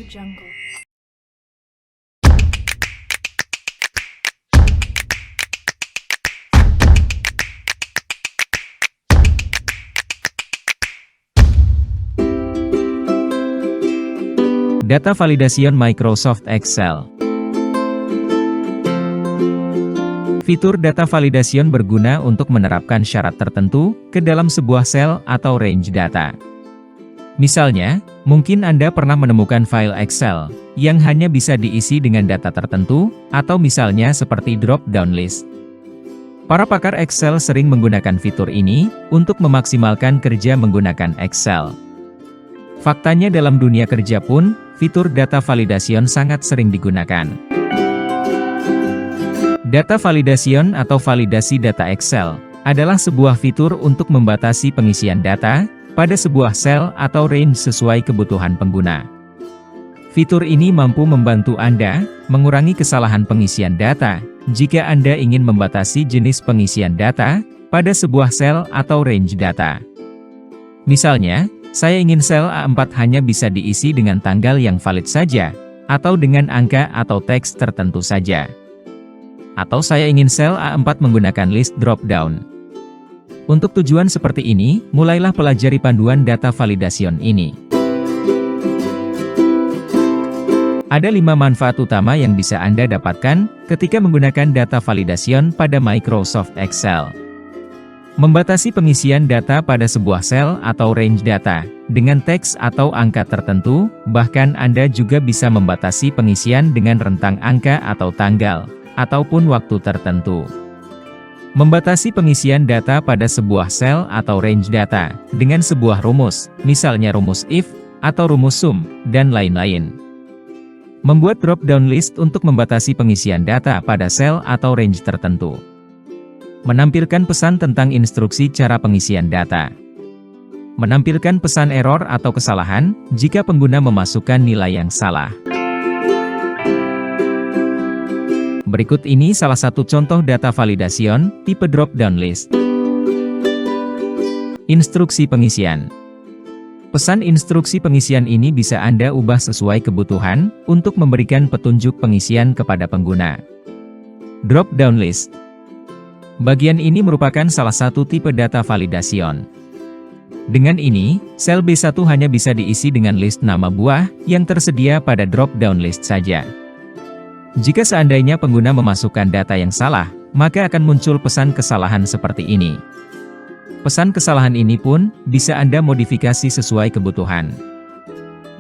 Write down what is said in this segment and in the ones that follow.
Jungle. Data Validation Microsoft Excel. Fitur data validation berguna untuk menerapkan syarat tertentu ke dalam sebuah sel atau range data. Misalnya, mungkin Anda pernah menemukan file Excel yang hanya bisa diisi dengan data tertentu, atau misalnya seperti drop-down list. Para pakar Excel sering menggunakan fitur ini untuk memaksimalkan kerja menggunakan Excel. Faktanya dalam dunia kerja pun, fitur data validation sangat sering digunakan. Data validation atau validasi data Excel adalah sebuah fitur untuk membatasi pengisian data pada sebuah sel atau range sesuai kebutuhan pengguna. Fitur ini mampu membantu Anda mengurangi kesalahan pengisian data jika Anda ingin membatasi jenis pengisian data pada sebuah sel atau range data. Misalnya, saya ingin sel A4 hanya bisa diisi dengan tanggal yang valid saja, atau dengan angka atau teks tertentu saja. Atau saya ingin sel A4 menggunakan list drop-down. Untuk tujuan seperti ini, mulailah pelajari panduan data validation ini. Ada 5 manfaat utama yang bisa Anda dapatkan ketika menggunakan data validation pada Microsoft Excel. Membatasi pengisian data pada sebuah sel atau range data dengan teks atau angka tertentu, bahkan Anda juga bisa membatasi pengisian dengan rentang angka atau tanggal, ataupun waktu tertentu. Membatasi pengisian data pada sebuah sel atau range data dengan sebuah rumus, misalnya rumus if, atau rumus sum, dan lain-lain. Membuat drop-down list untuk membatasi pengisian data pada sel atau range tertentu. Menampilkan pesan tentang instruksi cara pengisian data. Menampilkan pesan error atau kesalahan jika pengguna memasukkan nilai yang salah. Berikut ini salah satu contoh data validation tipe drop-down list. Instruksi pengisian. Pesan instruksi pengisian ini bisa Anda ubah sesuai kebutuhan untuk memberikan petunjuk pengisian kepada pengguna. Drop-down list. Bagian ini merupakan salah satu tipe data validation. Dengan ini, sel B1 hanya bisa diisi dengan list nama buah yang tersedia pada drop-down list saja. Jika seandainya pengguna memasukkan data yang salah, maka akan muncul pesan kesalahan seperti ini. Pesan kesalahan ini pun bisa Anda modifikasi sesuai kebutuhan.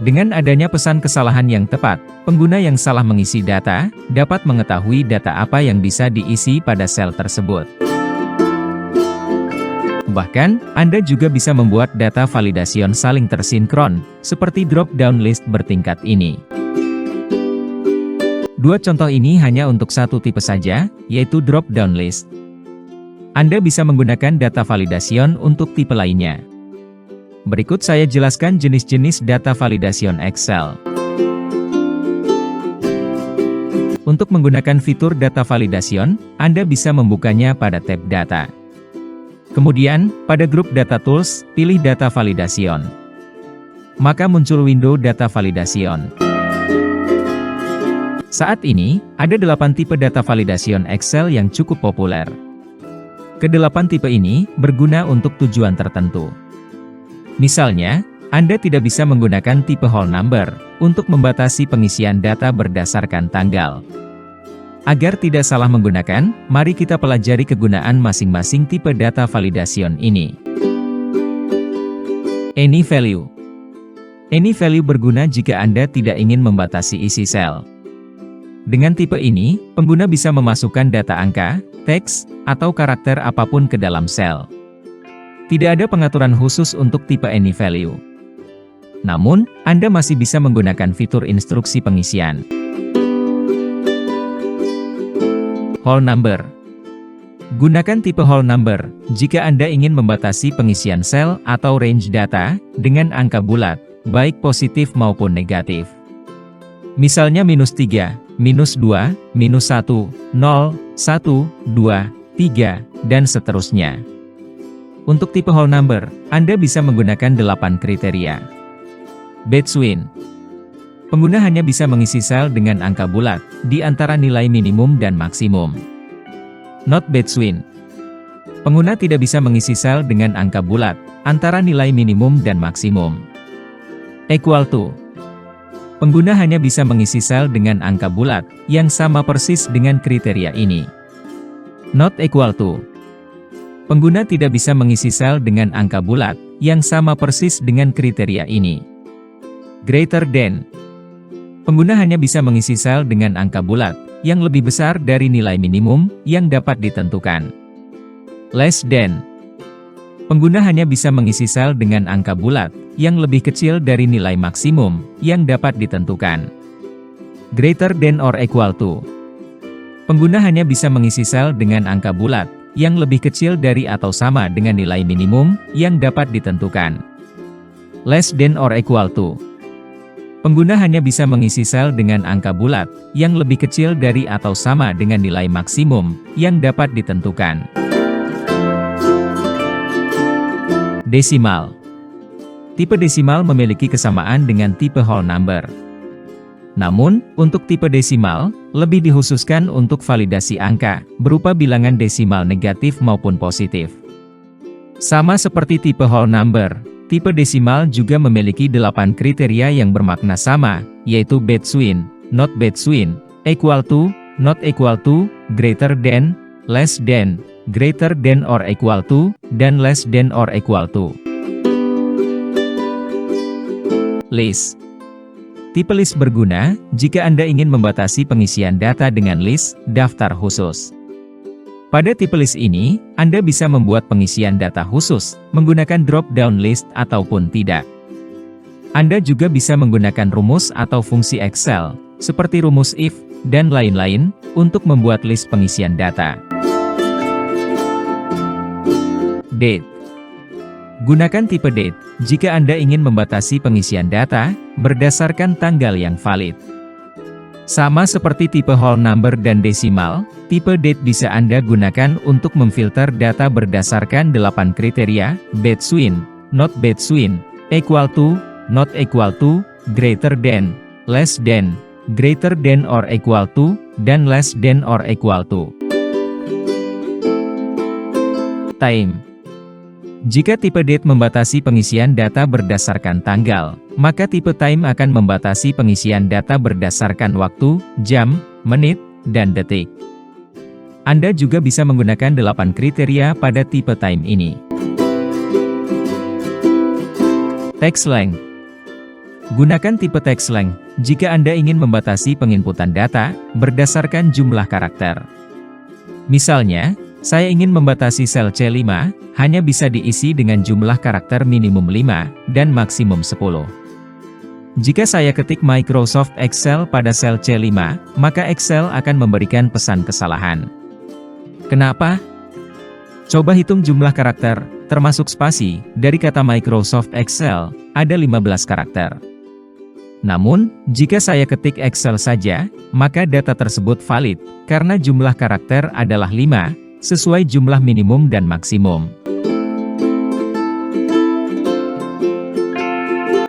Dengan adanya pesan kesalahan yang tepat, pengguna yang salah mengisi data dapat mengetahui data apa yang bisa diisi pada sel tersebut. Bahkan, Anda juga bisa membuat data validation saling tersinkron, seperti drop-down list bertingkat ini. Dua contoh ini hanya untuk satu tipe saja, yaitu drop-down list. Anda bisa menggunakan data validation untuk tipe lainnya. Berikut saya jelaskan jenis-jenis data validation Excel. Untuk menggunakan fitur data validation, Anda bisa membukanya pada tab Data. Kemudian, pada grup Data Tools, pilih Data Validation. Maka muncul window Data Validation. Saat ini, ada 8 tipe data validation Excel yang cukup populer. Kedelapan tipe ini berguna untuk tujuan tertentu. Misalnya, Anda tidak bisa menggunakan tipe whole number untuk membatasi pengisian data berdasarkan tanggal. Agar tidak salah menggunakan, mari kita pelajari kegunaan masing-masing tipe data validation ini. Any value. Any value berguna jika Anda tidak ingin membatasi isi sel. Dengan tipe ini, pengguna bisa memasukkan data angka, teks, atau karakter apapun ke dalam sel. Tidak ada pengaturan khusus untuk tipe any value. Namun, Anda masih bisa menggunakan fitur instruksi pengisian. Whole number. Gunakan tipe whole number jika Anda ingin membatasi pengisian sel atau range data dengan angka bulat, baik positif maupun negatif. Misalnya -3, -2, -1, 0, 1, 2, 3, dan seterusnya. Untuk tipe whole number, Anda bisa menggunakan 8 kriteria. Between. Pengguna hanya bisa mengisi sel dengan angka bulat, di antara nilai minimum dan maksimum. Not between. Pengguna tidak bisa mengisi sel dengan angka bulat, antara nilai minimum dan maksimum. Equal to. Pengguna hanya bisa mengisi sel dengan angka bulat, yang sama persis dengan kriteria ini. Not equal to. Pengguna tidak bisa mengisi sel dengan angka bulat, yang sama persis dengan kriteria ini. Greater than. Pengguna hanya bisa mengisi sel dengan angka bulat, yang lebih besar dari nilai minimum, yang dapat ditentukan. Less than. Pengguna hanya bisa mengisi sel dengan angka bulat, yang lebih kecil dari nilai maksimum, yang dapat ditentukan. Greater than or equal to. Pengguna hanya bisa mengisi sel dengan angka bulat, yang lebih kecil dari atau sama dengan nilai minimum, yang dapat ditentukan. Less than or equal to. Pengguna hanya bisa mengisi sel dengan angka bulat, yang lebih kecil dari atau sama dengan nilai maksimum, yang dapat ditentukan. Desimal. Tipe desimal memiliki kesamaan dengan tipe whole number. Namun, untuk tipe desimal, lebih dikhususkan untuk validasi angka, berupa bilangan desimal negatif maupun positif. Sama seperti tipe whole number, tipe desimal juga memiliki 8 kriteria yang bermakna sama, yaitu between, not between, equal to, not equal to, greater than, less than, greater than or equal to, dan less than or equal to. List. Tipe list berguna jika Anda ingin membatasi pengisian data dengan list, daftar khusus. Pada tipe list ini, Anda bisa membuat pengisian data khusus, menggunakan drop-down list ataupun tidak. Anda juga bisa menggunakan rumus atau fungsi Excel, seperti rumus if, dan lain-lain, untuk membuat list pengisian data. Date. Gunakan tipe date jika Anda ingin membatasi pengisian data berdasarkan tanggal yang valid. Sama seperti tipe whole number dan desimal, tipe date bisa Anda gunakan untuk memfilter data berdasarkan 8 kriteria, between, not between, equal to, not equal to, greater than, less than, greater than or equal to, dan less than or equal to. Time. Jika tipe date membatasi pengisian data berdasarkan tanggal, maka tipe time akan membatasi pengisian data berdasarkan waktu, jam, menit, dan detik. Anda juga bisa menggunakan 8 kriteria pada tipe time ini. Text length. Gunakan tipe text length jika Anda ingin membatasi penginputan data berdasarkan jumlah karakter. Misalnya, saya ingin membatasi sel C5, hanya bisa diisi dengan jumlah karakter minimum 5, dan maksimum 10. Jika saya ketik Microsoft Excel pada sel C5, maka Excel akan memberikan pesan kesalahan. Kenapa? Coba hitung jumlah karakter, termasuk spasi, dari kata Microsoft Excel, ada 15 karakter. Namun, jika saya ketik Excel saja, maka data tersebut valid, karena jumlah karakter adalah 5, sesuai jumlah minimum dan maksimum.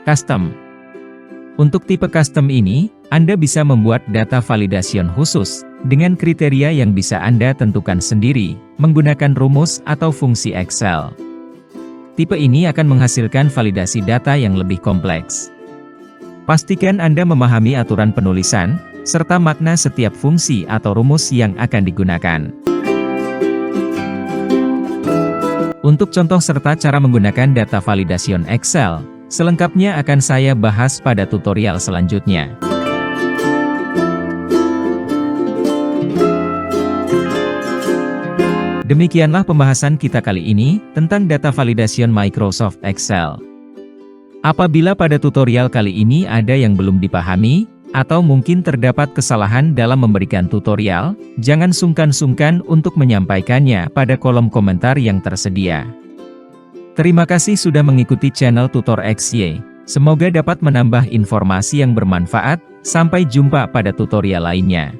Custom. Untuk tipe custom ini, Anda bisa membuat data validation khusus, dengan kriteria yang bisa Anda tentukan sendiri, menggunakan rumus atau fungsi Excel. Tipe ini akan menghasilkan validasi data yang lebih kompleks. Pastikan Anda memahami aturan penulisan, serta makna setiap fungsi atau rumus yang akan digunakan. Untuk contoh serta cara menggunakan data validation Excel, selengkapnya akan saya bahas pada tutorial selanjutnya. Demikianlah pembahasan kita kali ini, tentang data validation Microsoft Excel. Apabila pada tutorial kali ini ada yang belum dipahami, atau mungkin terdapat kesalahan dalam memberikan tutorial, jangan sungkan-sungkan untuk menyampaikannya pada kolom komentar yang tersedia. Terima kasih sudah mengikuti channel Tutor XY. Semoga dapat menambah informasi yang bermanfaat. Sampai jumpa pada tutorial lainnya.